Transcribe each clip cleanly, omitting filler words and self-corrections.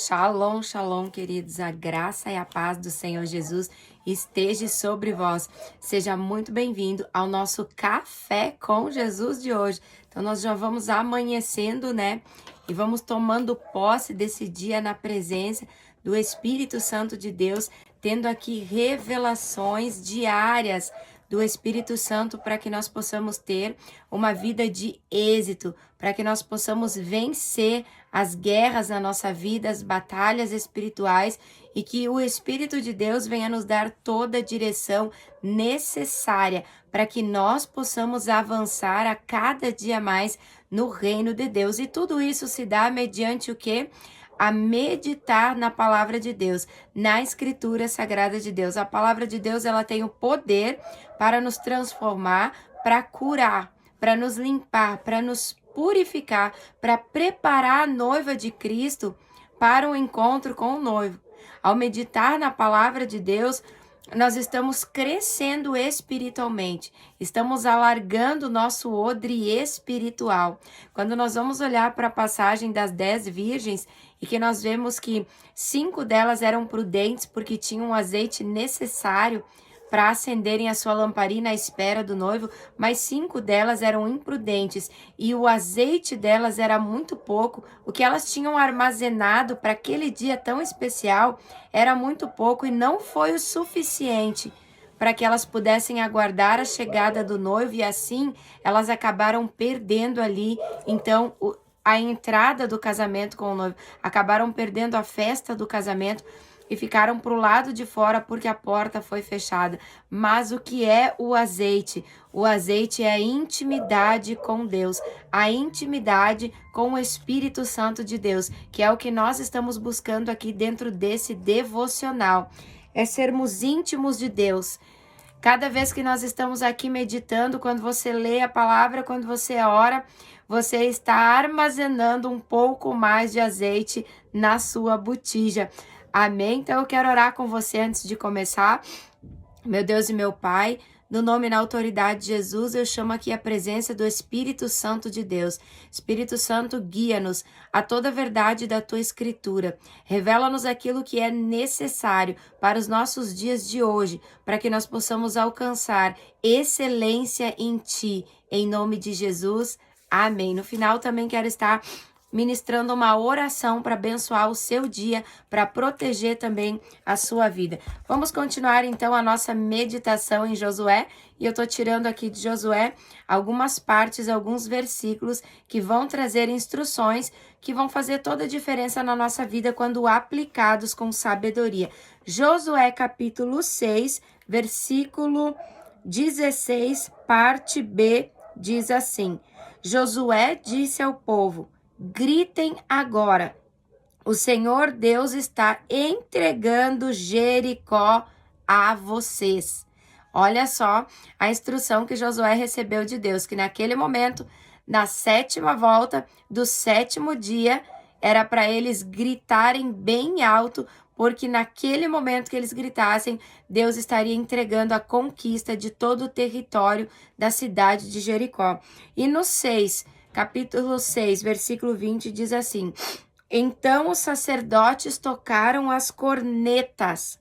Shalom, shalom, queridos. A graça e a paz do Senhor Jesus esteja sobre vós. Seja muito bem-vindo ao nosso Café com Jesus de hoje. Então, nós já vamos amanhecendo, né? E vamos tomando posse desse dia na presença do Espírito Santo de Deus, tendo aqui revelações diárias do Espírito Santo para que nós possamos ter uma vida de êxito, para que nós possamos vencer as guerras na nossa vida, as batalhas espirituais e que o Espírito de Deus venha nos dar toda a direção necessária para que nós possamos avançar a cada dia mais no reino de Deus. E tudo isso se dá mediante o quê? A meditar na palavra de Deus, na escritura sagrada de Deus. A palavra de Deus, ela tem o poder para nos transformar, para curar, para nos limpar, para nos purificar, para preparar a noiva de Cristo para o encontro com o noivo. Ao meditar na palavra de Deus, nós estamos crescendo espiritualmente, estamos alargando o nosso odre espiritual. Quando nós vamos olhar para a passagem das 10 virgens e que nós vemos que 5 delas eram prudentes porque tinham o azeite necessário para acenderem a sua lamparina à espera do noivo, mas 5 delas eram imprudentes e o azeite delas era muito pouco. O que elas tinham armazenado para aquele dia tão especial era muito pouco e não foi o suficiente para que elas pudessem aguardar a chegada do noivo e assim elas acabaram perdendo ali, então, a entrada do casamento com o noivo, acabaram perdendo a festa do casamento e ficaram para o lado de fora porque a porta foi fechada. Mas o que é o azeite? O azeite é a intimidade com Deus, a intimidade com o Espírito Santo de Deus, que é o que nós estamos buscando aqui dentro desse devocional. É sermos íntimos de Deus. Cada vez que nós estamos aqui meditando, quando você lê a palavra, quando você ora, você está armazenando um pouco mais de azeite na sua botija. Amém? Então eu quero orar com você antes de começar. Meu Deus e meu Pai, no nome e na autoridade de Jesus, eu chamo aqui a presença do Espírito Santo de Deus. Espírito Santo, guia-nos a toda a verdade da Tua Escritura. Revela-nos aquilo que é necessário para os nossos dias de hoje, para que nós possamos alcançar excelência em Ti. Em nome de Jesus, amém. No final também quero estar ministrando uma oração para abençoar o seu dia, para proteger também a sua vida. Vamos continuar então a nossa meditação em Josué, e eu estou tirando aqui de Josué algumas partes, alguns versículos que vão trazer instruções que vão fazer toda a diferença na nossa vida quando aplicados com sabedoria. Josué capítulo 6, versículo 16, parte B, diz assim: Josué disse ao povo: gritem agora, o Senhor Deus está entregando Jericó a vocês. Olha só a instrução que Josué recebeu de Deus, que naquele momento, na 7ª volta do 7º dia, era para eles gritarem bem alto, porque naquele momento que eles gritassem, Deus estaria entregando a conquista de todo o território da cidade de Jericó. E no 6, capítulo 6, versículo 20, diz assim: então os sacerdotes tocaram as cornetas.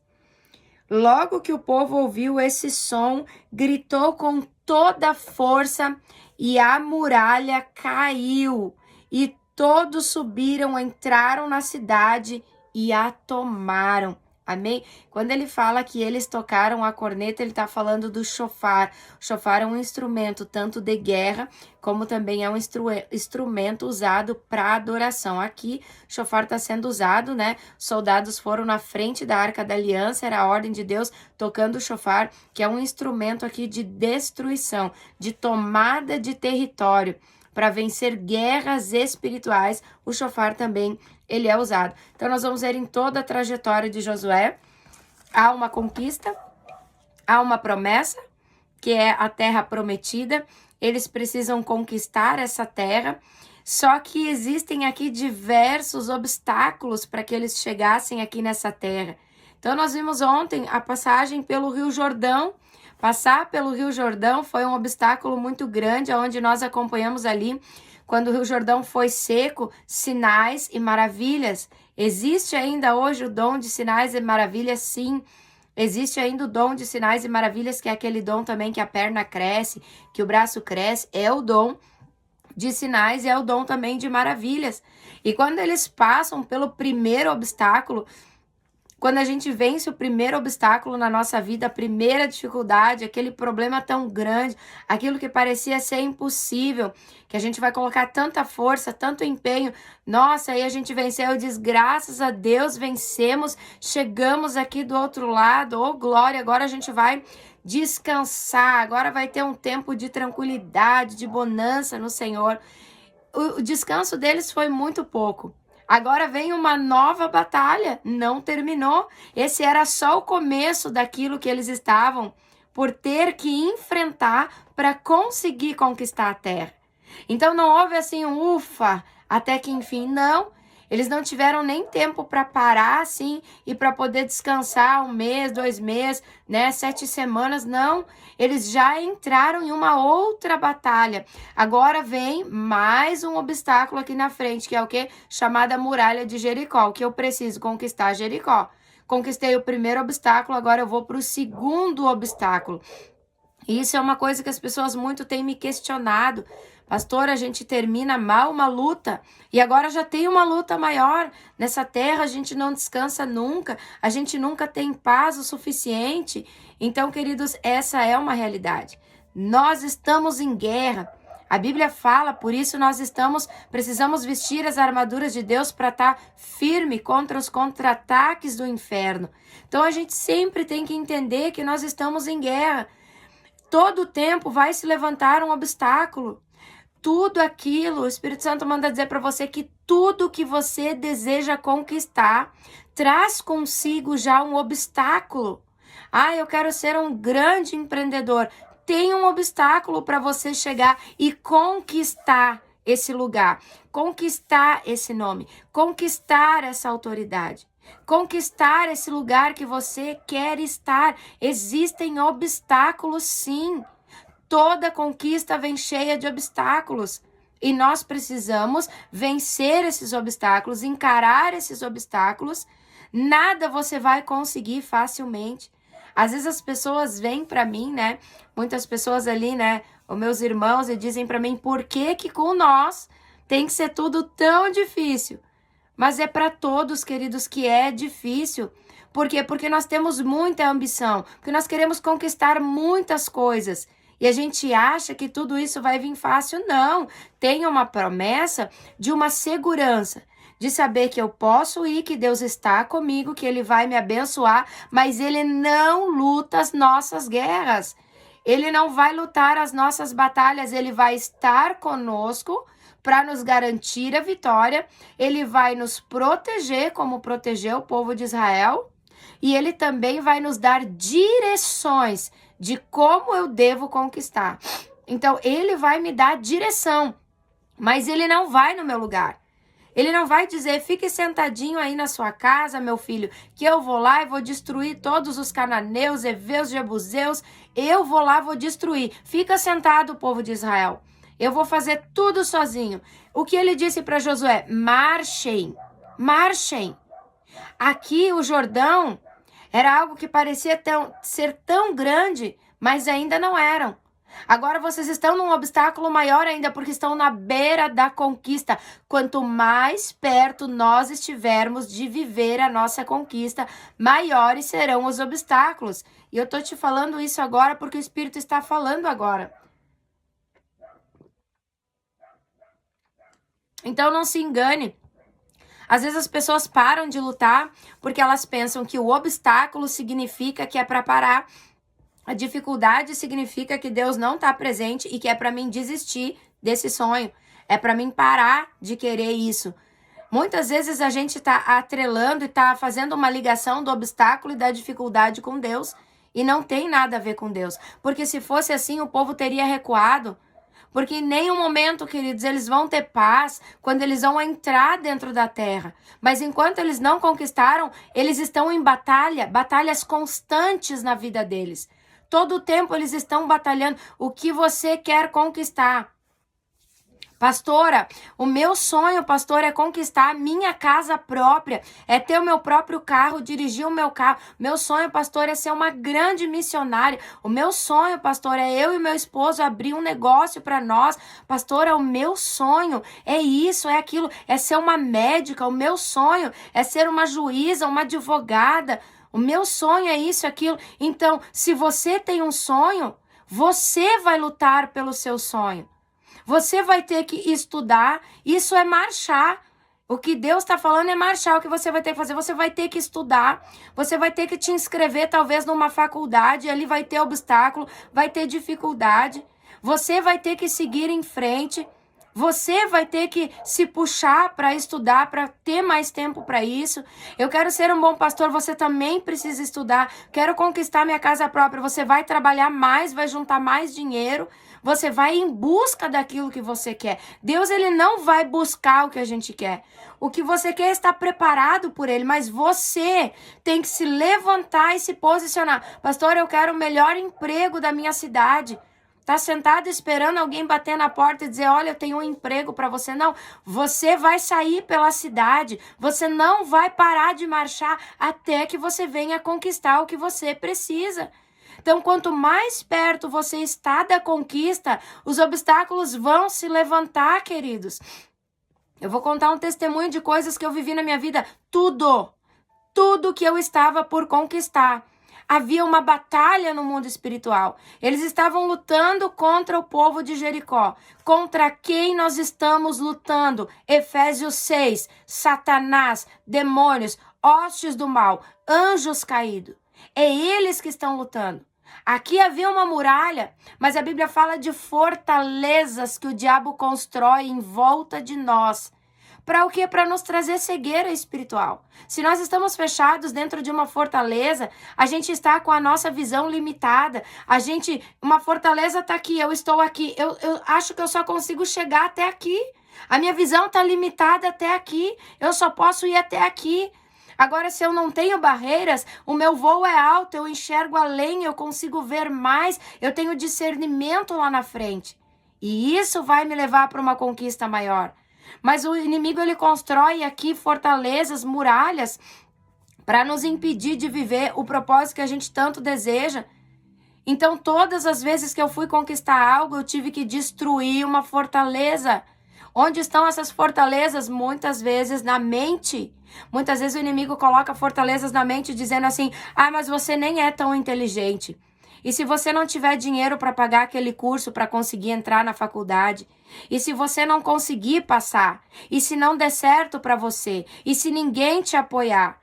Logo que o povo ouviu esse som, gritou com toda a força e a muralha caiu. E todos subiram, entraram na cidade e a tomaram. Amém? Quando ele fala que eles tocaram a corneta, ele está falando do chofar. O chofar é um instrumento tanto de guerra, como também é um instrumento usado para adoração. Aqui, o chofar está sendo usado, né? Soldados foram na frente da Arca da Aliança, era a ordem de Deus, tocando o chofar, que é um instrumento aqui de destruição, de tomada de território. Para vencer guerras espirituais, o chofar também ele é usado. Então, nós vamos ver em toda a trajetória de Josué, há uma conquista, há uma promessa, que é a terra prometida. Eles precisam conquistar essa terra, só que existem aqui diversos obstáculos para que eles chegassem aqui nessa terra. Então, nós vimos ontem a passagem pelo Rio Jordão. Passar pelo Rio Jordão foi um obstáculo muito grande, onde nós acompanhamos ali, quando o Rio Jordão foi seco, sinais e maravilhas. Existe ainda hoje o dom de sinais e maravilhas? Sim. Existe ainda o dom de sinais e maravilhas, que é aquele dom também que a perna cresce, que o braço cresce, é o dom de sinais e é o dom também de maravilhas. E quando eles passam pelo primeiro obstáculo, quando a gente vence o primeiro obstáculo na nossa vida, a primeira dificuldade, aquele problema tão grande, aquilo que parecia ser impossível, que a gente vai colocar tanta força, tanto empenho, nossa, aí a gente venceu, diz, graças a Deus vencemos, chegamos aqui do outro lado, oh glória, agora a gente vai descansar, agora vai ter um tempo de tranquilidade, de bonança no Senhor. O descanso deles foi muito pouco. Agora vem uma nova batalha, não terminou. Esse era só o começo daquilo que eles estavam por ter que enfrentar para conseguir conquistar a terra. Então não houve assim um ufa, até que enfim, não. Eles não tiveram nem tempo para parar assim e para poder descansar 1 mês, 2 meses, né, 7 semanas, não. Eles já entraram em uma outra batalha. Agora vem mais um obstáculo aqui na frente, que é o quê? Chamada muralha de Jericó, que eu preciso conquistar Jericó. Conquistei o primeiro obstáculo, agora eu vou para o segundo obstáculo. E isso é uma coisa que as pessoas muito têm me questionado. Pastor, a gente termina mal uma luta e agora já tem uma luta maior. Nessa terra a gente não descansa nunca, a gente nunca tem paz o suficiente. Então, queridos, essa é uma realidade. Nós estamos em guerra. A Bíblia fala, por isso nós precisamos vestir as armaduras de Deus para estar firme contra os contra-ataques do inferno. Então a gente sempre tem que entender que nós estamos em guerra. Todo tempo vai se levantar um obstáculo. Tudo aquilo, o Espírito Santo manda dizer para você que tudo que você deseja conquistar traz consigo já um obstáculo. Ah, eu quero ser um grande empreendedor. Tem um obstáculo para você chegar e conquistar esse lugar, conquistar esse nome, conquistar essa autoridade, conquistar esse lugar que você quer estar. Existem obstáculos, sim. Toda conquista vem cheia de obstáculos e nós precisamos vencer esses obstáculos, encarar esses obstáculos. Nada você vai conseguir facilmente. Às vezes as pessoas vêm para mim, né? Muitas pessoas ali, né? Os meus irmãos, e dizem para mim, por que com nós tem que ser tudo tão difícil? Mas é para todos, queridos, que é difícil. Por quê? Porque nós temos muita ambição, porque nós queremos conquistar muitas coisas. E a gente acha que tudo isso vai vir fácil. Não. Tem uma promessa de uma segurança, de saber que eu posso ir, que Deus está comigo, que Ele vai me abençoar, mas Ele não luta as nossas guerras. Ele não vai lutar as nossas batalhas, Ele vai estar conosco para nos garantir a vitória. Ele vai nos proteger, como protegeu o povo de Israel, e Ele também vai nos dar direções de como eu devo conquistar. Então, Ele vai me dar direção, mas Ele não vai no meu lugar. Ele não vai dizer, fique sentadinho aí na sua casa, meu filho, que eu vou lá e vou destruir todos os cananeus, heveus, jebuseus. Eu vou lá, vou destruir. Fica sentado, povo de Israel. Eu vou fazer tudo sozinho. O que ele disse para Josué? Marchem, marchem. Aqui o Jordão era algo que parecia ser tão grande, mas ainda não eram. Agora vocês estão num obstáculo maior ainda, porque estão na beira da conquista. Quanto mais perto nós estivermos de viver a nossa conquista, maiores serão os obstáculos. E eu estou te falando isso agora porque o Espírito está falando agora. Então não se engane. Às vezes as pessoas param de lutar porque elas pensam que o obstáculo significa que é para parar. A dificuldade significa que Deus não está presente e que é para mim desistir desse sonho. É para mim parar de querer isso. Muitas vezes a gente está atrelando e está fazendo uma ligação do obstáculo e da dificuldade com Deus. E não tem nada a ver com Deus. Porque se fosse assim, o povo teria recuado. Porque em nenhum momento, queridos, eles vão ter paz quando eles vão entrar dentro da terra. Mas enquanto eles não conquistaram, eles estão em batalha, batalhas constantes na vida deles. Todo o tempo eles estão batalhando o que você quer conquistar. Pastora, o meu sonho, pastor, é conquistar a minha casa própria, é ter o meu próprio carro, dirigir o meu carro. Meu sonho, pastor, é ser uma grande missionária. O meu sonho, pastor, é eu e meu esposo abrir um negócio para nós. Pastor, é o meu sonho, é isso, é aquilo, é ser uma médica. O meu sonho é ser uma juíza, uma advogada. O meu sonho é isso, aquilo. Então, se você tem um sonho, você vai lutar pelo seu sonho. Você vai ter que estudar, isso é marchar. O que Deus está falando é marchar, o que você vai ter que fazer, você vai ter que estudar, você vai ter que te inscrever talvez numa faculdade, ali vai ter obstáculo, vai ter dificuldade, você vai ter que seguir em frente, você vai ter que se puxar para estudar, para ter mais tempo para isso. Eu quero ser um bom pastor, você também precisa estudar. Quero conquistar minha casa própria, você vai trabalhar mais, vai juntar mais dinheiro. Você vai em busca daquilo que você quer. Deus, ele não vai buscar o que a gente quer. O que você quer está preparado por ele, mas você tem que se levantar e se posicionar. Pastor, eu quero o melhor emprego da minha cidade. Tá sentado esperando alguém bater na porta e dizer, olha, eu tenho um emprego para você. Não, você vai sair pela cidade. Você não vai parar de marchar até que você venha conquistar o que você precisa. Então, quanto mais perto você está da conquista, os obstáculos vão se levantar, queridos. Eu vou contar um testemunho de coisas que eu vivi na minha vida. Tudo que eu estava por conquistar. Havia uma batalha no mundo espiritual. Eles estavam lutando contra o povo de Jericó. Contra quem nós estamos lutando? Efésios 6, Satanás, demônios, hostes do mal, anjos caídos. É eles que estão lutando. Aqui havia uma muralha, mas a Bíblia fala de fortalezas que o diabo constrói em volta de nós. Para o quê? Para nos trazer cegueira espiritual. Se nós estamos fechados dentro de uma fortaleza, a gente está com a nossa visão limitada. Uma fortaleza está aqui, eu estou aqui. Eu acho que eu só consigo chegar até aqui. A minha visão está limitada até aqui. Eu só posso ir até aqui. Agora, se eu não tenho barreiras, o meu voo é alto, eu enxergo além, eu consigo ver mais, eu tenho discernimento lá na frente. E isso vai me levar para uma conquista maior. Mas o inimigo, ele constrói aqui fortalezas, muralhas, para nos impedir de viver o propósito que a gente tanto deseja. Então, todas as vezes que eu fui conquistar algo, eu tive que destruir uma fortaleza. Onde estão essas fortalezas? Muitas vezes na mente. Muitas vezes o inimigo coloca fortalezas na mente dizendo assim, mas você nem é tão inteligente. E se você não tiver dinheiro para pagar aquele curso para conseguir entrar na faculdade? E se você não conseguir passar? E se não der certo para você? E se ninguém te apoiar?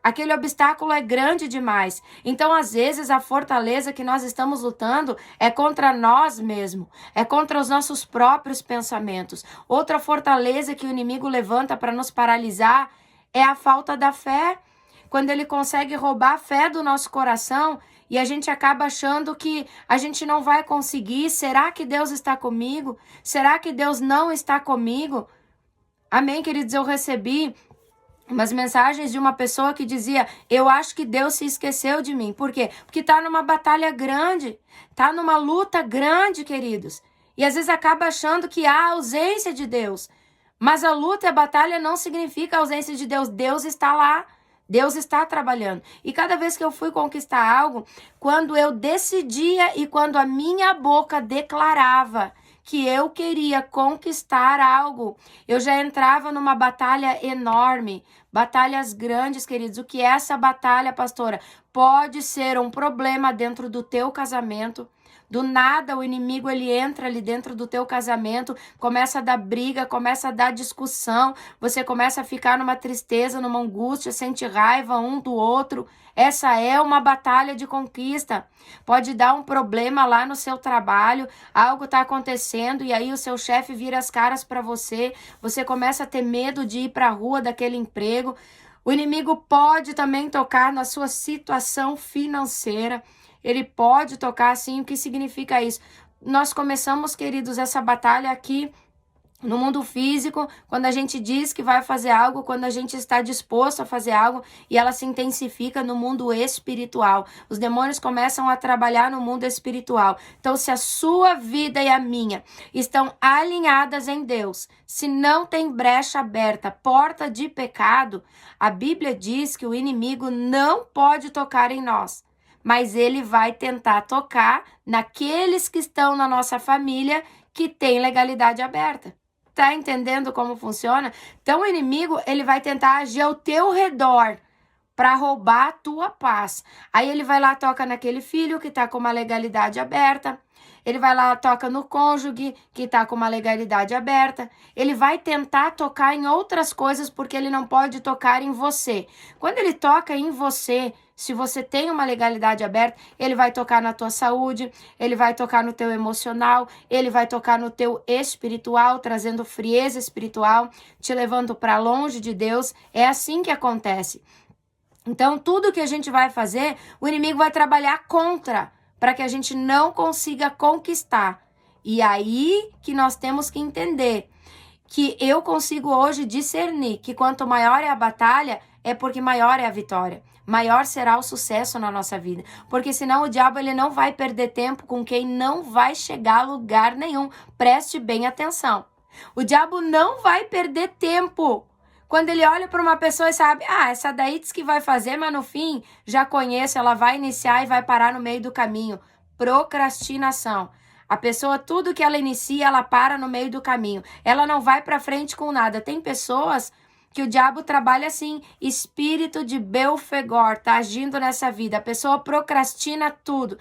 Aquele obstáculo é grande demais. Então, às vezes, a fortaleza que nós estamos lutando é contra nós mesmos. É contra os nossos próprios pensamentos. Outra fortaleza que o inimigo levanta para nos paralisar é a falta da fé. Quando ele consegue roubar a fé do nosso coração e a gente acaba achando que a gente não vai conseguir. Será que Deus está comigo? Será que Deus não está comigo? Amém, queridos? Eu recebi umas mensagens de uma pessoa que dizia, eu acho que Deus se esqueceu de mim. Por quê? Porque está numa batalha grande, está numa luta grande, queridos. E às vezes acaba achando que há ausência de Deus. Mas a luta e a batalha não significa a ausência de Deus. Deus está lá, Deus está trabalhando. E cada vez que eu fui conquistar algo, quando eu decidia e quando a minha boca declarava que eu queria conquistar algo, eu já entrava numa batalha enorme, batalhas grandes, queridos. O que é essa batalha, pastora? Pode ser um problema dentro do teu casamento. Do nada, o inimigo, ele entra ali dentro do teu casamento, começa a dar briga, começa a dar discussão, você começa a ficar numa tristeza, numa angústia, sente raiva um do outro. Essa é uma batalha de conquista. Pode dar um problema lá no seu trabalho, algo está acontecendo e aí o seu chefe vira as caras para você, você começa a ter medo de ir para a rua daquele emprego. O inimigo pode também tocar na sua situação financeira. Ele pode tocar assim. O que significa isso? Nós começamos, queridos, essa batalha aqui No mundo físico, quando a gente diz que vai fazer algo, quando a gente está disposto a fazer algo, e ela se intensifica no mundo espiritual. Os demônios começam a trabalhar no mundo espiritual. Então, se a sua vida e a minha estão alinhadas em Deus, se não tem brecha aberta, porta de pecado, a Bíblia diz que o inimigo não pode tocar em nós, mas ele vai tentar tocar naqueles que estão na nossa família que tem legalidade aberta. Tá entendendo como funciona? Então o inimigo, ele vai tentar agir ao teu redor para roubar a tua paz. Aí ele vai lá, toca naquele filho que tá com uma legalidade aberta. Ele vai lá, toca no cônjuge que tá com uma legalidade aberta. Ele vai tentar tocar em outras coisas porque ele não pode tocar em você. Quando ele toca em você, se você tem uma legalidade aberta, ele vai tocar na tua saúde, ele vai tocar no teu emocional, ele vai tocar no teu espiritual, trazendo frieza espiritual, te levando para longe de Deus. É assim que acontece. Então, tudo que a gente vai fazer, o inimigo vai trabalhar contra, para que a gente não consiga conquistar. E aí que nós temos que entender que eu consigo hoje discernir que quanto maior é a batalha, é porque maior é a vitória. Maior será o sucesso na nossa vida. Porque senão o diabo ele não vai perder tempo com quem não vai chegar a lugar nenhum. Preste bem atenção. O diabo não vai perder tempo. Quando ele olha para uma pessoa e sabe, essa daí diz que vai fazer, mas no fim já conheço, ela vai iniciar e vai parar no meio do caminho. Procrastinação. A pessoa, tudo que ela inicia, ela para no meio do caminho. Ela não vai para frente com nada. Tem pessoas que o diabo trabalha assim, espírito de Belfegor, tá agindo nessa vida. A pessoa procrastina tudo.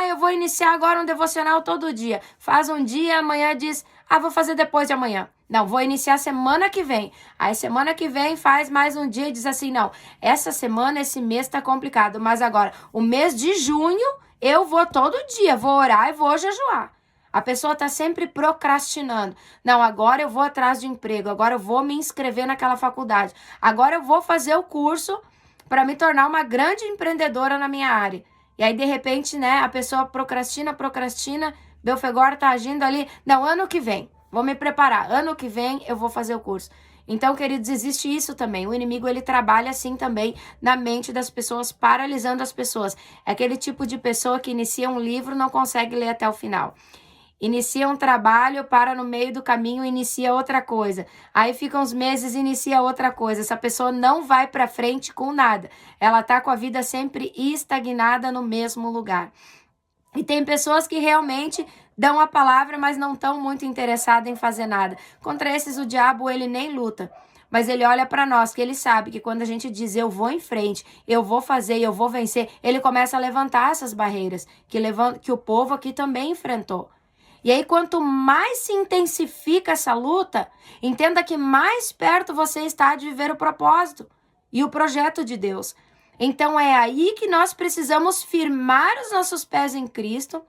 Eu vou iniciar agora um devocional todo dia. Faz um dia, amanhã diz, vou fazer depois de amanhã. Não, vou iniciar semana que vem. Aí semana que vem faz mais um dia e diz assim, não, essa semana, esse mês tá complicado, mas agora, o mês de junho, eu vou todo dia, vou orar e vou jejuar. A pessoa está sempre procrastinando. Não, agora eu vou atrás de emprego, agora eu vou me inscrever naquela faculdade, agora eu vou fazer o curso para me tornar uma grande empreendedora na minha área. E aí, de repente, né, a pessoa procrastina, Belfegor está agindo ali. Não, ano que vem, vou me preparar, ano que vem eu vou fazer o curso. Então, queridos, existe isso também. O inimigo, ele trabalha assim também na mente das pessoas, paralisando as pessoas. É aquele tipo de pessoa que inicia um livro e não consegue ler até o final. Inicia um trabalho, para no meio do caminho e inicia outra coisa. Aí fica uns meses e inicia outra coisa. Essa pessoa não vai para frente com nada. Ela tá com a vida sempre estagnada no mesmo lugar. E tem pessoas que realmente dão a palavra, mas não estão muito interessadas em fazer nada. Contra esses, o diabo, ele nem luta. Mas ele olha para nós, que ele sabe que quando a gente diz eu vou em frente, eu vou fazer, eu vou vencer, ele começa a levantar essas barreiras que o povo aqui também enfrentou. E aí, quanto mais se intensifica essa luta, entenda que mais perto você está de viver o propósito e o projeto de Deus. Então, é aí que nós precisamos firmar os nossos pés em Cristo,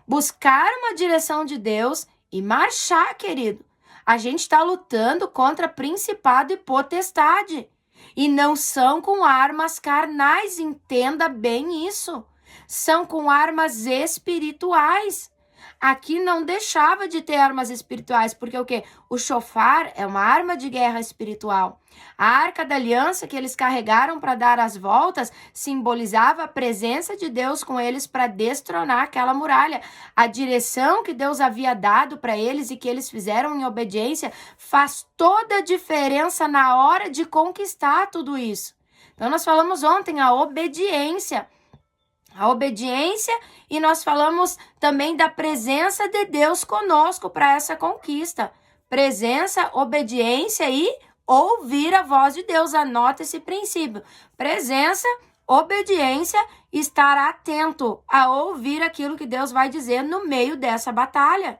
buscar uma direção de Deus e marchar, querido. A gente está lutando contra principado e potestade. E não são com armas carnais, entenda bem isso. São com armas espirituais. Aqui não deixava de ter armas espirituais, porque o quê? O chofar é uma arma de guerra espiritual. A arca da aliança que eles carregaram para dar as voltas simbolizava a presença de Deus com eles para destronar aquela muralha. A direção que Deus havia dado para eles e que eles fizeram em obediência faz toda a diferença na hora de conquistar tudo isso. Então nós falamos ontem a obediência. A obediência, e nós falamos também da presença de Deus conosco para essa conquista. Presença, obediência e ouvir a voz de Deus. Anota esse princípio. Presença, obediência, estar atento a ouvir aquilo que Deus vai dizer no meio dessa batalha.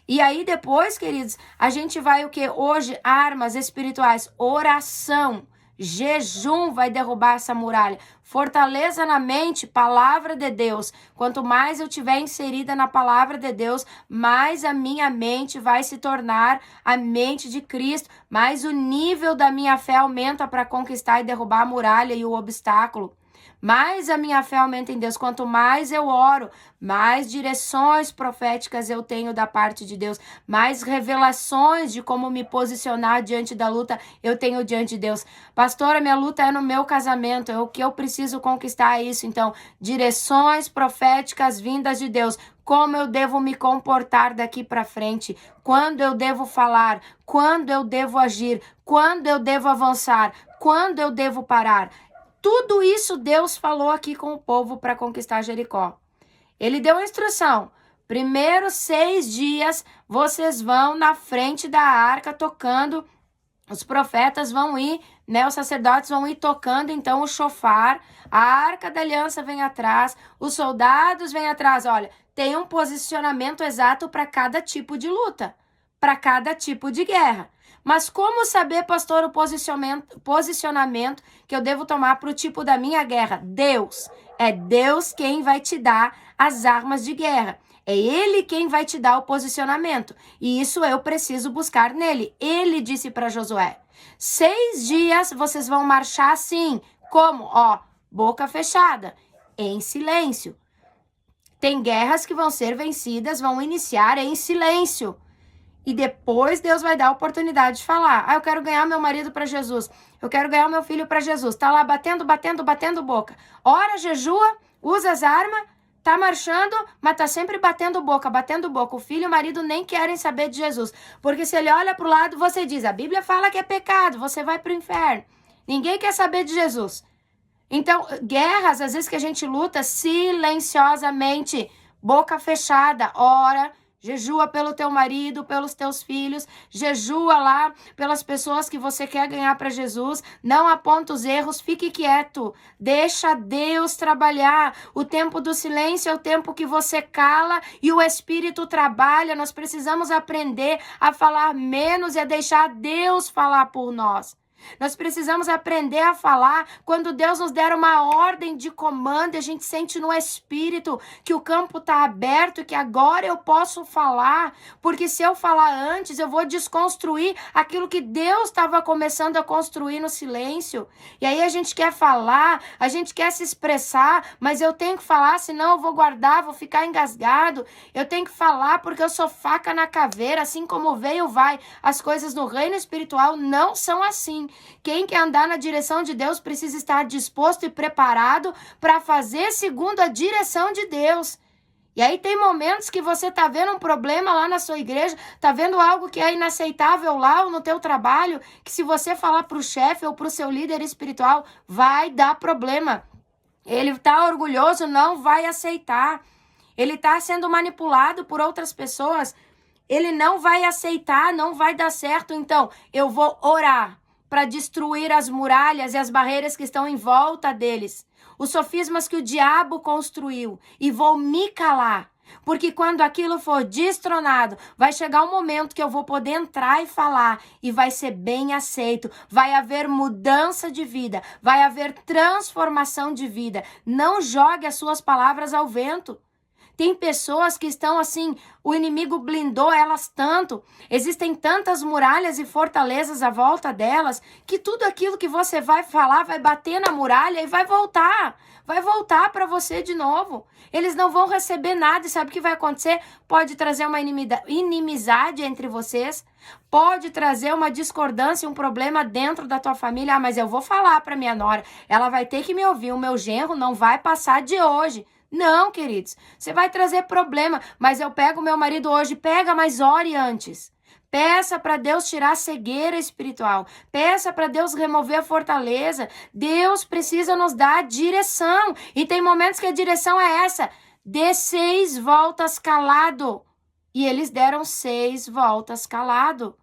E aí depois, queridos, a gente vai o que? Hoje, armas espirituais, oração. Jejum vai derrubar essa muralha. Fortaleza na mente, palavra de Deus. Quanto mais eu tiver inserida na palavra de Deus, mais a minha mente vai se tornar a mente de Cristo. Mais o nível da minha fé aumenta para conquistar e derrubar a muralha e o obstáculo. Mais a minha fé aumenta em Deus. Quanto mais eu oro, mais direções proféticas eu tenho da parte de Deus, mais revelações de como me posicionar diante da luta eu tenho diante de Deus. Pastora, minha luta é no meu casamento, é o que eu preciso conquistar isso. Então, direções proféticas vindas de Deus. Como eu devo me comportar daqui para frente, quando eu devo falar, quando eu devo agir, quando eu devo avançar, quando eu devo parar. Tudo isso Deus falou aqui com o povo para conquistar Jericó. Ele deu a instrução: primeiros 6 dias vocês vão na frente da arca tocando, os profetas vão ir, os sacerdotes vão ir tocando então o chofar, a arca da aliança vem atrás, os soldados vêm atrás. Olha, tem um posicionamento exato para cada tipo de luta, para cada tipo de guerra. Mas como saber, pastor, o posicionamento que eu devo tomar para o tipo da minha guerra? Deus. É Deus quem vai te dar as armas de guerra. É Ele quem vai te dar o posicionamento. E isso eu preciso buscar nele. Ele disse para Josué: 6 dias vocês vão marchar assim. Como? Boca fechada, em silêncio. Tem guerras que vão ser vencidas, vão iniciar em silêncio. E depois Deus vai dar a oportunidade de falar. Eu quero ganhar meu marido para Jesus. Eu quero ganhar meu filho para Jesus. Tá lá batendo boca. Ora, jejua, usa as armas, tá marchando, mas tá sempre batendo boca. O filho e o marido nem querem saber de Jesus. Porque se ele olha pro lado, você diz: a Bíblia fala que é pecado, você vai pro inferno. Ninguém quer saber de Jesus. Então, guerras, às vezes que a gente luta silenciosamente, boca fechada, ora, jejua pelo teu marido, pelos teus filhos, jejua lá pelas pessoas que você quer ganhar para Jesus, não aponta os erros, fique quieto, deixa Deus trabalhar. O tempo do silêncio é o tempo que você cala e o Espírito trabalha. Nós precisamos aprender a falar menos e a deixar Deus falar por nós. Nós precisamos aprender a falar quando Deus nos der uma ordem de comando e a gente sente no espírito que o campo está aberto e que agora eu posso falar, porque se eu falar antes eu vou desconstruir aquilo que Deus estava começando a construir no silêncio. E aí a gente quer falar, a gente quer se expressar, mas eu tenho que falar, senão eu vou guardar, vou ficar engasgado. Eu tenho que falar porque eu sou faca na caveira, assim como veio vai. As coisas no reino espiritual não são assim. Quem quer andar na direção de Deus precisa estar disposto e preparado para fazer segundo a direção de Deus. E aí tem momentos que você está vendo um problema lá na sua igreja, está vendo algo que é inaceitável lá ou no teu trabalho, que se você falar para o chefe ou para o seu líder espiritual, vai dar problema. Ele está orgulhoso, não vai aceitar. Ele está sendo manipulado por outras pessoas, ele não vai aceitar, não vai dar certo. Então, eu vou orar para destruir as muralhas e as barreiras que estão em volta deles, os sofismas que o diabo construiu, e vou me calar, porque quando aquilo for destronado, vai chegar um momento que eu vou poder entrar e falar, e vai ser bem aceito, vai haver mudança de vida, vai haver transformação de vida. Não jogue as suas palavras ao vento. Tem pessoas que estão assim, o inimigo blindou elas tanto, existem tantas muralhas e fortalezas à volta delas, que tudo aquilo que você vai falar vai bater na muralha e vai voltar para você de novo. Eles não vão receber nada e sabe o que vai acontecer? Pode trazer uma inimizade entre vocês, pode trazer uma discordância, um problema dentro da tua família. Mas eu vou falar para minha nora, ela vai ter que me ouvir, o meu genro não vai passar de hoje. Não, queridos, você vai trazer problema, mas eu pego meu marido hoje, pega, mas ore antes. Peça para Deus tirar a cegueira espiritual, peça para Deus remover a fortaleza. Deus precisa nos dar a direção, e tem momentos que a direção é essa: dê 6 voltas calado. E eles deram 6 voltas calado.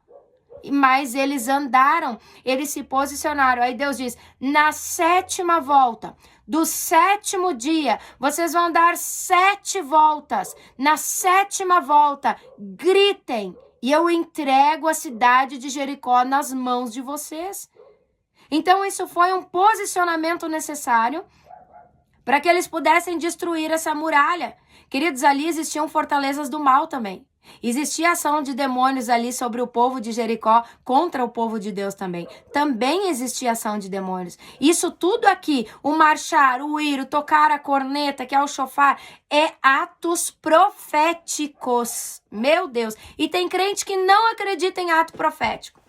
Mas eles andaram, eles se posicionaram. Aí Deus diz: na 7ª volta, do 7º dia, vocês vão dar 7 voltas. Na 7ª volta, gritem, e eu entrego a cidade de Jericó nas mãos de vocês. Então isso foi um posicionamento necessário para que eles pudessem destruir essa muralha. Queridos, ali existiam fortalezas do mal também. Existia ação de demônios ali sobre o povo de Jericó contra o povo de Deus também. Também existia ação de demônios. Isso tudo aqui, o marchar, o ir, o tocar a corneta, que é o chofar, é atos proféticos. Meu Deus. E tem crente que não acredita em ato profético.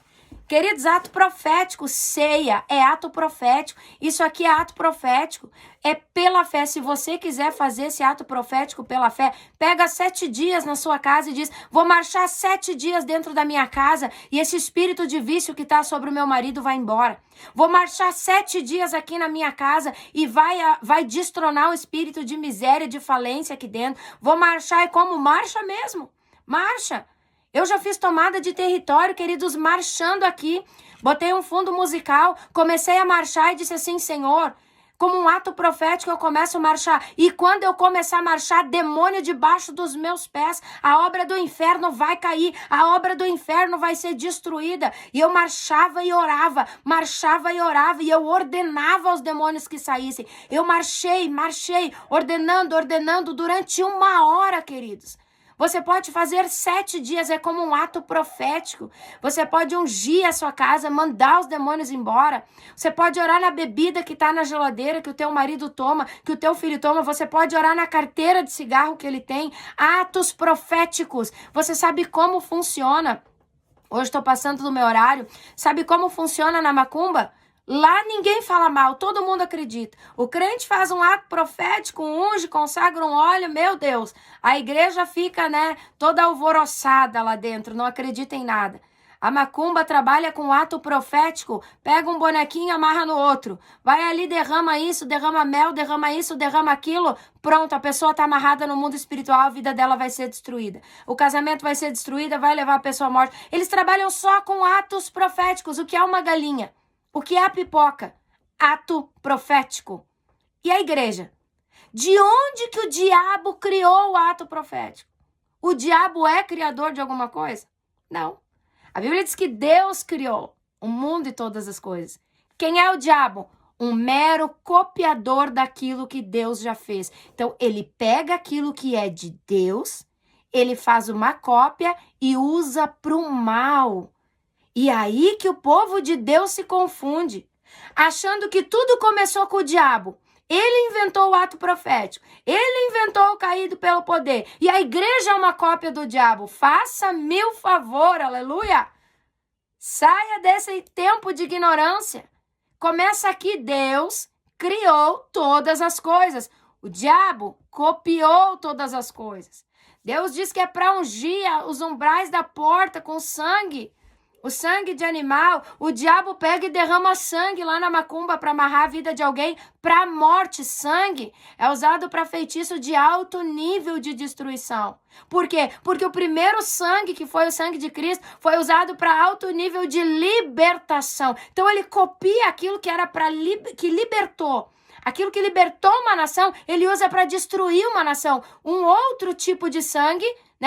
Queridos, ato profético, ceia, é ato profético. Isso aqui é ato profético. É pela fé. Se você quiser fazer esse ato profético pela fé, pega 7 dias na sua casa e diz, vou marchar 7 dias dentro da minha casa e esse espírito de vício que está sobre o meu marido vai embora. Vou marchar 7 dias aqui na minha casa e vai destronar o espírito de miséria, de falência aqui dentro. Vou marchar e como marcha mesmo. Marcha. Eu já fiz tomada de território, queridos, marchando aqui. Botei um fundo musical, comecei a marchar e disse assim, Senhor, como um ato profético eu começo a marchar. E quando eu começar a marchar, demônio debaixo dos meus pés, a obra do inferno vai cair, a obra do inferno vai ser destruída. E eu marchava e orava, e eu ordenava aos demônios que saíssem. Eu marchei, ordenando durante 1 hora, queridos. Você pode fazer 7 dias, é como um ato profético. Você pode ungir a sua casa, mandar os demônios embora. Você pode orar na bebida que está na geladeira, que o teu marido toma, que o teu filho toma. Você pode orar na carteira de cigarro que ele tem. Atos proféticos. Você sabe como funciona? Hoje estou passando do meu horário. Sabe como funciona na macumba? Lá ninguém fala mal, todo mundo acredita. O crente faz um ato profético, unge, consagra um óleo, meu Deus. A igreja fica, toda alvoroçada lá dentro, não acredita em nada. A macumba trabalha com ato profético, pega um bonequinho, amarra no outro. Vai ali, derrama isso, derrama mel, derrama isso, derrama aquilo. Pronto, a pessoa está amarrada no mundo espiritual, a vida dela vai ser destruída. O casamento vai ser destruído, vai levar a pessoa à morte. Eles trabalham só com atos proféticos, o que é uma galinha. O que é a pipoca? Ato profético. E a igreja? De onde que o diabo criou o ato profético? O diabo é criador de alguma coisa? Não. A Bíblia diz que Deus criou o mundo e todas as coisas. Quem é o diabo? Um mero copiador daquilo que Deus já fez. Então, ele pega aquilo que é de Deus, ele faz uma cópia e usa para o mal. E aí que o povo de Deus se confunde, achando que tudo começou com o diabo. Ele inventou o ato profético, ele inventou o caído pelo poder, e a igreja é uma cópia do diabo. Faça-me o favor, aleluia! Saia desse tempo de ignorância. Começa aqui, Deus criou todas as coisas. O diabo copiou todas as coisas. Deus diz que é para ungir os umbrais da porta com sangue. O sangue de animal, o diabo pega e derrama sangue lá na macumba para amarrar a vida de alguém para a morte. Sangue é usado para feitiço de alto nível de destruição. Por quê? Porque o primeiro sangue, que foi o sangue de Cristo, foi usado para alto nível de libertação. Então ele copia aquilo que era que libertou. Aquilo que libertou uma nação, ele usa para destruir uma nação. Um outro tipo de sangue,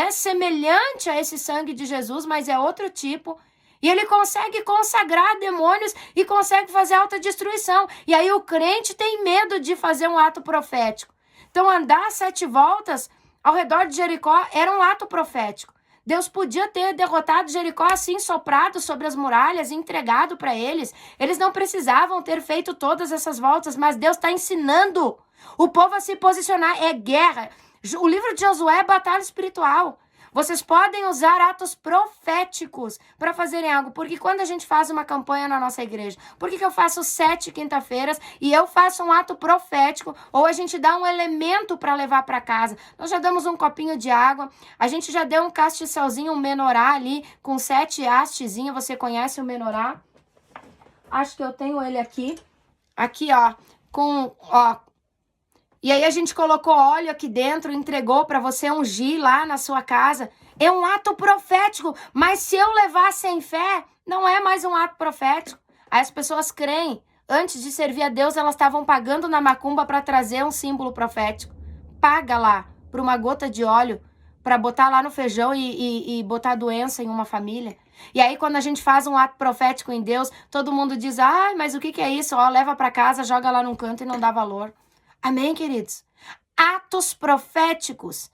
semelhante a esse sangue de Jesus, mas é outro tipo. E ele consegue consagrar demônios e consegue fazer autodestruição. E aí o crente tem medo de fazer um ato profético. Então andar 7 voltas ao redor de Jericó era um ato profético. Deus podia ter derrotado Jericó assim, soprado sobre as muralhas, entregado para eles. Eles não precisavam ter feito todas essas voltas, mas Deus está ensinando o povo a se posicionar. É guerra. O livro de Josué é batalha espiritual. Vocês podem usar atos proféticos para fazerem algo. Porque quando a gente faz uma campanha na nossa igreja, por que eu faço 7 quinta-feiras e eu faço um ato profético? Ou a gente dá um elemento para levar para casa. Nós já damos um copinho de água. A gente já deu um castiçalzinho, um menorá ali, com 7 hastezinhos. Você conhece o menorá? Acho que eu tenho ele aqui. Aqui, ó. E aí a gente colocou óleo aqui dentro, entregou para você ungir lá na sua casa. É um ato profético, mas se eu levar sem fé, não é mais um ato profético. Aí as pessoas creem. Antes de servir a Deus, elas estavam pagando na macumba para trazer um símbolo profético. Paga lá por uma gota de óleo para botar lá no feijão e botar doença em uma família. E aí quando a gente faz um ato profético em Deus, todo mundo diz, mas o que é isso? Leva para casa, joga lá num canto e não dá valor. Amém, queridos? Atos proféticos.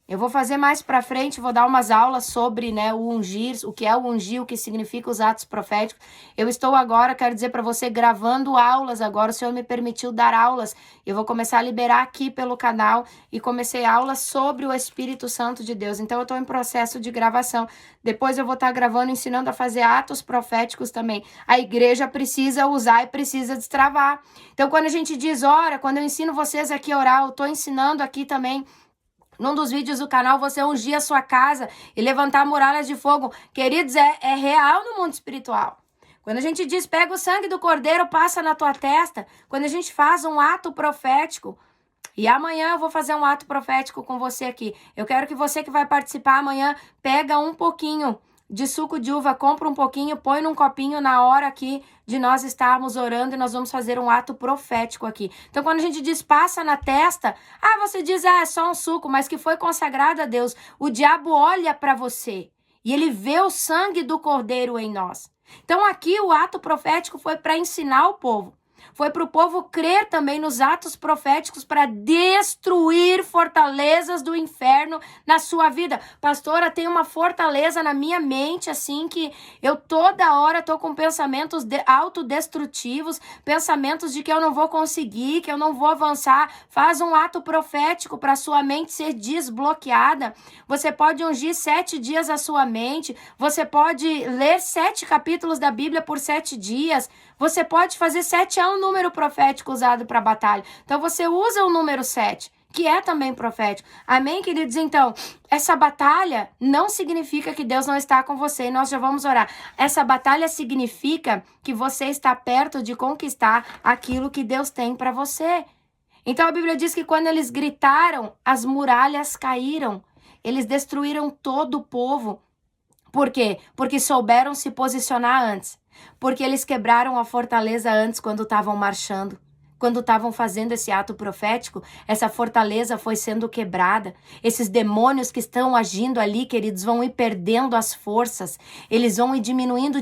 Eu vou fazer mais pra frente, vou dar umas aulas sobre, o ungir, o que é o ungir, o que significa os atos proféticos. Eu estou agora, quero dizer para você, gravando aulas agora. O Senhor me permitiu dar aulas. Eu vou começar a liberar aqui pelo canal e comecei aulas sobre o Espírito Santo de Deus. Então eu estou em processo de gravação. Depois eu vou estar gravando, ensinando a fazer atos proféticos também. A igreja precisa usar e precisa destravar. Então quando a gente diz ora, quando eu ensino vocês aqui a orar, eu estou ensinando aqui também. Num dos vídeos do canal, você ungir a sua casa e levantar muralhas de fogo. Queridos, é real no mundo espiritual. Quando a gente diz, pega o sangue do cordeiro, passa na tua testa. Quando a gente faz um ato profético. E amanhã eu vou fazer um ato profético com você aqui. Eu quero que você que vai participar amanhã, pega um pouquinho de suco de uva, compra um pouquinho, põe num copinho na hora aqui de nós estarmos orando e nós vamos fazer um ato profético aqui. Então, quando a gente diz passa na testa, você diz, é só um suco, mas que foi consagrado a Deus. O diabo olha para você e ele vê o sangue do cordeiro em nós. Então, aqui o ato profético foi para ensinar o povo. Foi para o povo crer também nos atos proféticos para destruir fortalezas do inferno na sua vida. Pastora, tem uma fortaleza na minha mente, assim, que eu toda hora estou com pensamentos autodestrutivos, pensamentos de que eu não vou conseguir, que eu não vou avançar. Faz um ato profético para a sua mente ser desbloqueada. Você pode ungir 7 dias a sua mente. Você pode ler 7 capítulos da Bíblia por 7 dias. Você pode fazer 7 é um número profético usado para batalha. Então você usa o número 7, que é também profético. Amém, queridos? Então, essa batalha não significa que Deus não está com você. E nós já vamos orar. Essa batalha significa que você está perto de conquistar aquilo que Deus tem para você. Então a Bíblia diz que quando eles gritaram, as muralhas caíram. Eles destruíram todo o povo. Por quê? Porque souberam se posicionar antes. Porque eles quebraram a fortaleza antes quando estavam marchando. Quando estavam fazendo esse ato profético, essa fortaleza foi sendo quebrada. Esses demônios que estão agindo ali, queridos, vão ir perdendo as forças. Eles vão ir diminuindo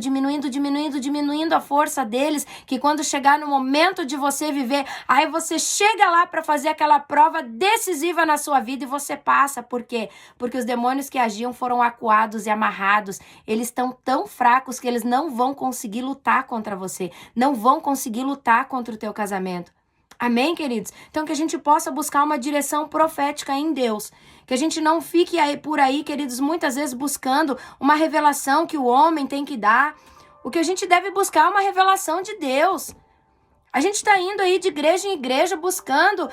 a força deles, que quando chegar no momento de você viver, aí você chega lá para fazer aquela prova decisiva na sua vida e você passa. Por quê? Porque os demônios que agiam foram acuados e amarrados. Eles estão tão fracos que eles não vão conseguir lutar contra você. Não vão conseguir lutar contra o teu casamento. Amém, queridos? Então, que a gente possa buscar uma direção profética em Deus. Que a gente não fique aí por aí, queridos, muitas vezes buscando uma revelação que o homem tem que dar. O que a gente deve buscar é uma revelação de Deus. A gente está indo aí de igreja em igreja buscando.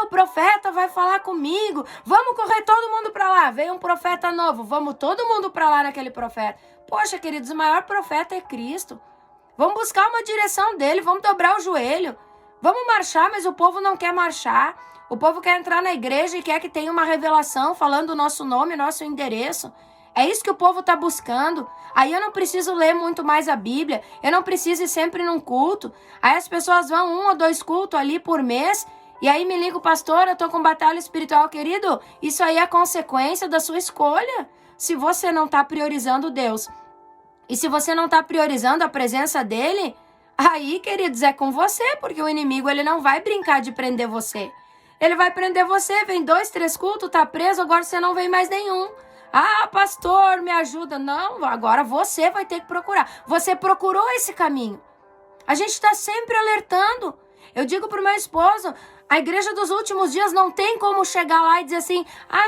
O profeta vai falar comigo. Vamos correr todo mundo para lá. Veio um profeta novo. Vamos todo mundo para lá naquele profeta. Poxa, queridos, o maior profeta é Cristo. Vamos buscar uma direção dele. Vamos dobrar o joelho. Vamos marchar, mas o povo não quer marchar. O povo quer entrar na igreja e quer que tenha uma revelação falando o nosso nome, nosso endereço. É isso que o povo está buscando. Aí eu não preciso ler muito mais a Bíblia. Eu não preciso ir sempre num culto. Aí as pessoas vão 1 ou 2 cultos ali por mês. E aí me liga o pastor, eu estou com batalha espiritual. Querido, isso aí é consequência da sua escolha. Se você não está priorizando Deus. E se você não está priorizando a presença dele... Aí, queridos, é com você, porque o inimigo ele não vai brincar de prender você. Ele vai prender você, vem 2, 3 cultos, tá preso, agora você não vem mais nenhum. Pastor, me ajuda. Não, agora você vai ter que procurar. Você procurou esse caminho. A gente está sempre alertando. Eu digo pro meu esposo, a igreja dos últimos dias não tem como chegar lá e dizer assim,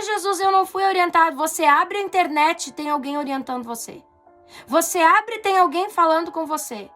Jesus, eu não fui orientado. Você abre a internet e tem alguém orientando você. Você abre e tem alguém falando com você.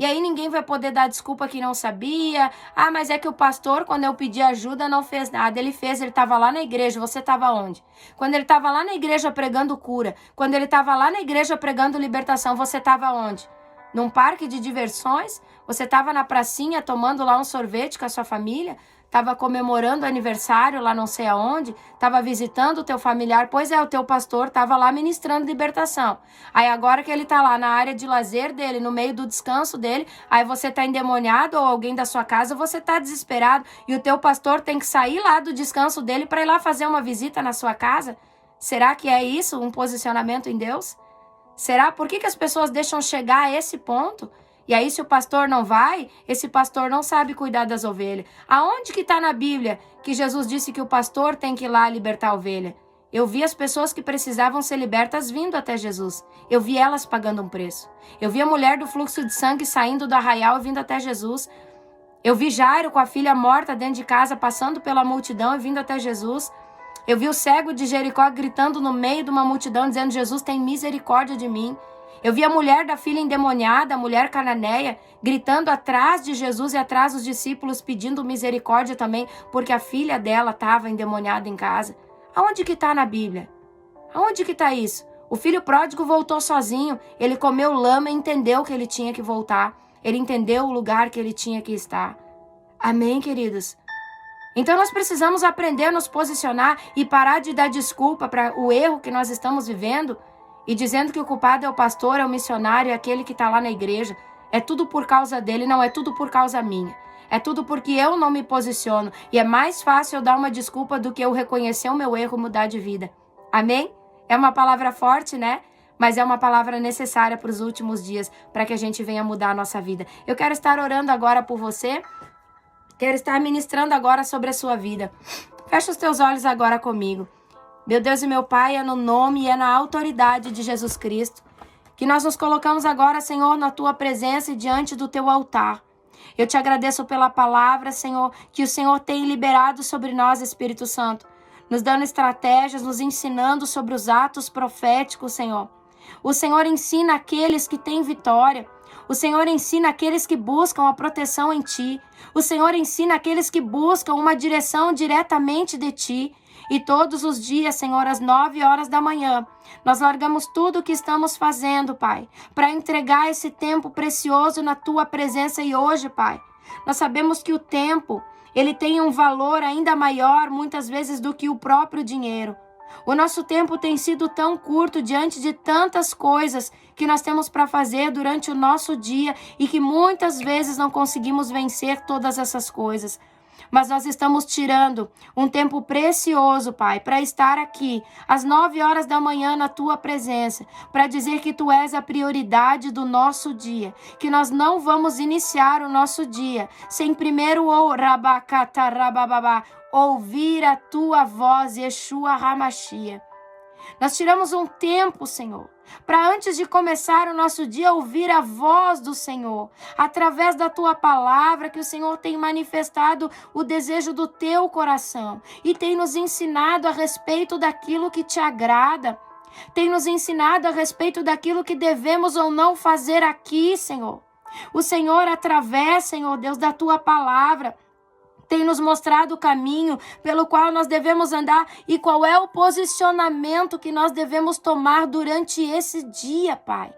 E aí ninguém vai poder dar desculpa que não sabia. Mas é que o pastor, quando eu pedi ajuda, não fez nada. Ele fez, ele estava lá na igreja. Você estava onde? Quando ele estava lá na igreja pregando cura. Quando ele estava lá na igreja pregando libertação, você estava onde? Num parque de diversões? Você estava na pracinha tomando lá um sorvete com a sua família? Estava comemorando aniversário lá não sei aonde? Estava visitando o teu familiar? Pois é, o teu pastor estava lá ministrando libertação. Aí agora que ele está lá na área de lazer dele, no meio do descanso dele, aí você está endemoniado ou alguém da sua casa, você está desesperado e o teu pastor tem que sair lá do descanso dele para ir lá fazer uma visita na sua casa? Será que é isso, um posicionamento em Deus? Será? Por que as pessoas deixam chegar a esse ponto? E aí, se o pastor não vai, esse pastor não sabe cuidar das ovelhas. Aonde que está na Bíblia que Jesus disse que o pastor tem que ir lá libertar a ovelha? Eu vi as pessoas que precisavam ser libertas vindo até Jesus. Eu vi elas pagando um preço. Eu vi a mulher do fluxo de sangue saindo do arraial e vindo até Jesus. Eu vi Jairo com a filha morta dentro de casa, passando pela multidão e vindo até Jesus. Eu vi o cego de Jericó gritando no meio de uma multidão, dizendo: Jesus, tem misericórdia de mim. Eu vi a mulher da filha endemoniada, a mulher cananeia, gritando atrás de Jesus e atrás dos discípulos, pedindo misericórdia também, porque a filha dela estava endemoniada em casa. Aonde que está na Bíblia? Aonde que está isso? O filho pródigo voltou sozinho, ele comeu lama e entendeu que ele tinha que voltar. Ele entendeu o lugar que ele tinha que estar. Amém, queridos? Então nós precisamos aprender a nos posicionar e parar de dar desculpa para o erro que nós estamos vivendo e dizendo que o culpado é o pastor, é o missionário, é aquele que está lá na igreja. É tudo por causa dele, não é tudo por causa minha. É tudo porque eu não me posiciono. E é mais fácil eu dar uma desculpa do que eu reconhecer o meu erro e mudar de vida. Amém? É uma palavra forte, né? Mas é uma palavra necessária para os últimos dias, para que a gente venha mudar a nossa vida. Eu quero estar orando agora por você. Quero estar ministrando agora sobre a sua vida. Fecha os teus olhos agora comigo. Meu Deus e meu Pai, é no nome e é na autoridade de Jesus Cristo que nós nos colocamos agora, Senhor, na Tua presença e diante do Teu altar. Eu te agradeço pela palavra, Senhor, que o Senhor tem liberado sobre nós, Espírito Santo, nos dando estratégias, nos ensinando sobre os atos proféticos, Senhor. O Senhor ensina aqueles que têm vitória. O Senhor ensina aqueles que buscam a proteção em Ti. O Senhor ensina aqueles que buscam uma direção diretamente de Ti. E todos os dias, Senhor, às 9 horas da manhã, nós largamos tudo o que estamos fazendo, Pai, para entregar esse tempo precioso na Tua presença. E hoje, Pai, nós sabemos que o tempo, ele tem um valor ainda maior, muitas vezes, do que o próprio dinheiro. O nosso tempo tem sido tão curto diante de tantas coisas que nós temos para fazer durante o nosso dia e que muitas vezes não conseguimos vencer todas essas coisas. Mas nós estamos tirando um tempo precioso, Pai, para estar aqui às 9 horas da manhã na Tua presença, para dizer que Tu és a prioridade do nosso dia, que nós não vamos iniciar o nosso dia sem primeiro ouvir a Tua voz, Yeshua HaMashiach. Nós tiramos um tempo, Senhor, para antes de começar o nosso dia ouvir a voz do Senhor, através da Tua palavra, que o Senhor tem manifestado o desejo do Teu coração e tem nos ensinado a respeito daquilo que Te agrada, tem nos ensinado a respeito daquilo que devemos ou não fazer aqui, Senhor. O Senhor, através, Senhor Deus, da Tua palavra, tem nos mostrado o caminho pelo qual nós devemos andar e qual é o posicionamento que nós devemos tomar durante esse dia, Pai.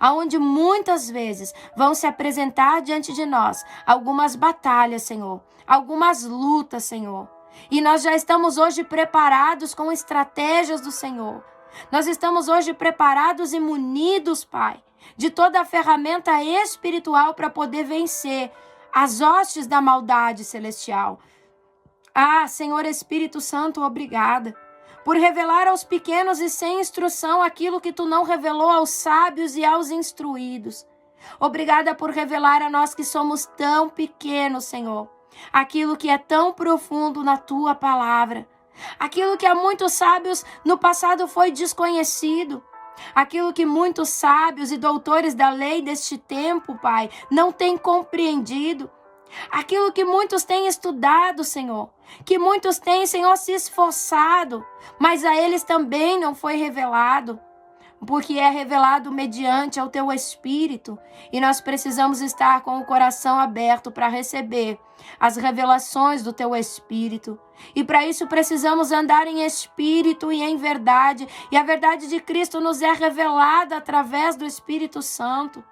Aonde muitas vezes vão se apresentar diante de nós algumas batalhas, Senhor, algumas lutas, Senhor. E nós já estamos hoje preparados com estratégias do Senhor. Nós estamos hoje preparados e munidos, Pai, de toda a ferramenta espiritual para poder vencer as hostes da maldade celestial. Ah, Senhor Espírito Santo, obrigada por revelar aos pequenos e sem instrução aquilo que Tu não revelou aos sábios e aos instruídos. Obrigada por revelar a nós que somos tão pequenos, Senhor, aquilo que é tão profundo na Tua palavra, aquilo que a muitos sábios no passado foi desconhecido. Aquilo que muitos sábios e doutores da lei deste tempo, Pai, não têm compreendido. Aquilo que muitos têm estudado, Senhor. Que muitos têm, Senhor, se esforçado. Mas a eles também não foi revelado. Porque é revelado mediante ao Teu Espírito. E nós precisamos estar com o coração aberto para receber as revelações do Teu Espírito. E para isso precisamos andar em Espírito e em verdade. E a verdade de Cristo nos é revelada através do Espírito Santo.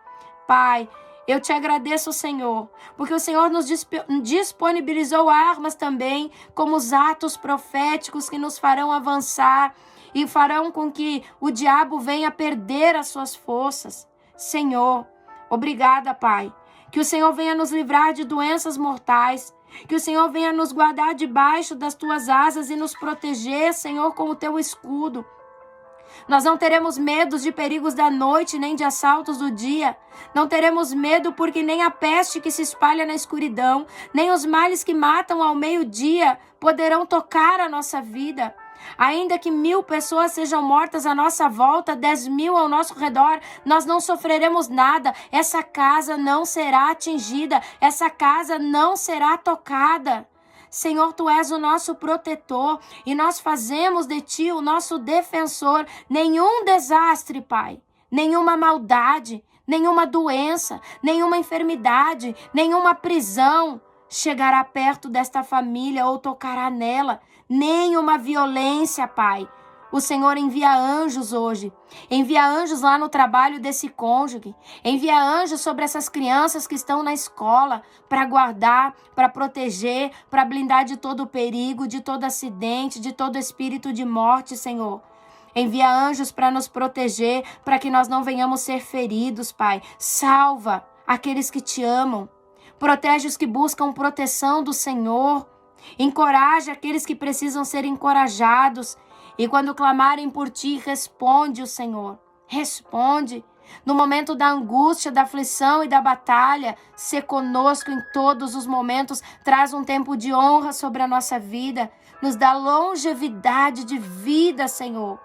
Pai, eu Te agradeço, Senhor, porque o Senhor nos disponibilizou armas também, como os atos proféticos que nos farão avançar e farão com que o diabo venha perder as suas forças. Senhor, obrigada, Pai. Que o Senhor venha nos livrar de doenças mortais. Que o Senhor venha nos guardar debaixo das Tuas asas e nos proteger, Senhor, com o Teu escudo. Nós não teremos medo de perigos da noite, nem de assaltos do dia. Não teremos medo porque nem a peste que se espalha na escuridão, nem os males que matam ao meio-dia poderão tocar a nossa vida. Ainda que 1000 pessoas sejam mortas à nossa volta, 10.000 ao nosso redor, nós não sofreremos nada. Essa casa não será atingida, essa casa não será tocada. Senhor, Tu és o nosso protetor e nós fazemos de Ti o nosso defensor. Nenhum desastre, Pai, nenhuma maldade, nenhuma doença, nenhuma enfermidade, nenhuma prisão chegará perto desta família ou tocará nela. Nenhuma violência, Pai. O Senhor envia anjos hoje. Envia anjos lá no trabalho desse cônjuge. Envia anjos sobre essas crianças que estão na escola para guardar, para proteger, para blindar de todo perigo, de todo acidente, de todo espírito de morte, Senhor. Envia anjos para nos proteger, para que nós não venhamos ser feridos, Pai. Salva aqueles que Te amam. Protege os que buscam proteção do Senhor. Encoraja aqueles que precisam ser encorajados. E quando clamarem por Ti, responde o Senhor. Responde. No momento da angústia, da aflição e da batalha, ser conosco em todos os momentos. Traz um tempo de honra sobre a nossa vida. Nos dá longevidade de vida, Senhor.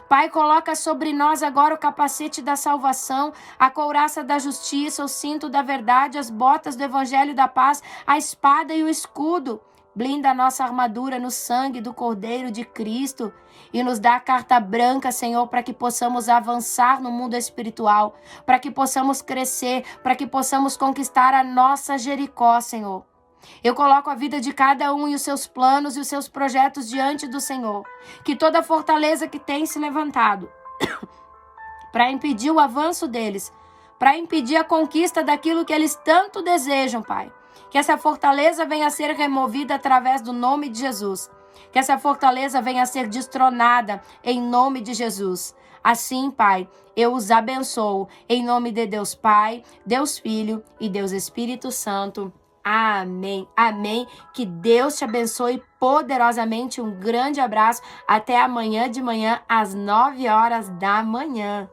Pai, coloca sobre nós agora o capacete da salvação, a couraça da justiça, o cinto da verdade, as botas do evangelho da paz, a espada e o escudo. Blinda a nossa armadura no sangue do Cordeiro de Cristo e nos dá a carta branca, Senhor, para que possamos avançar no mundo espiritual, para que possamos crescer, para que possamos conquistar a nossa Jericó, Senhor. Eu coloco a vida de cada um e os seus planos e os seus projetos diante do Senhor. Que toda fortaleza que tem se levantado para impedir o avanço deles, para impedir a conquista daquilo que eles tanto desejam, Pai. Que essa fortaleza venha a ser removida através do nome de Jesus. Que essa fortaleza venha a ser destronada em nome de Jesus. Assim, Pai, eu os abençoo em nome de Deus Pai, Deus Filho e Deus Espírito Santo. Amém. Amém. Que Deus te abençoe poderosamente. Um grande abraço. Até amanhã de manhã, às 9 horas da manhã.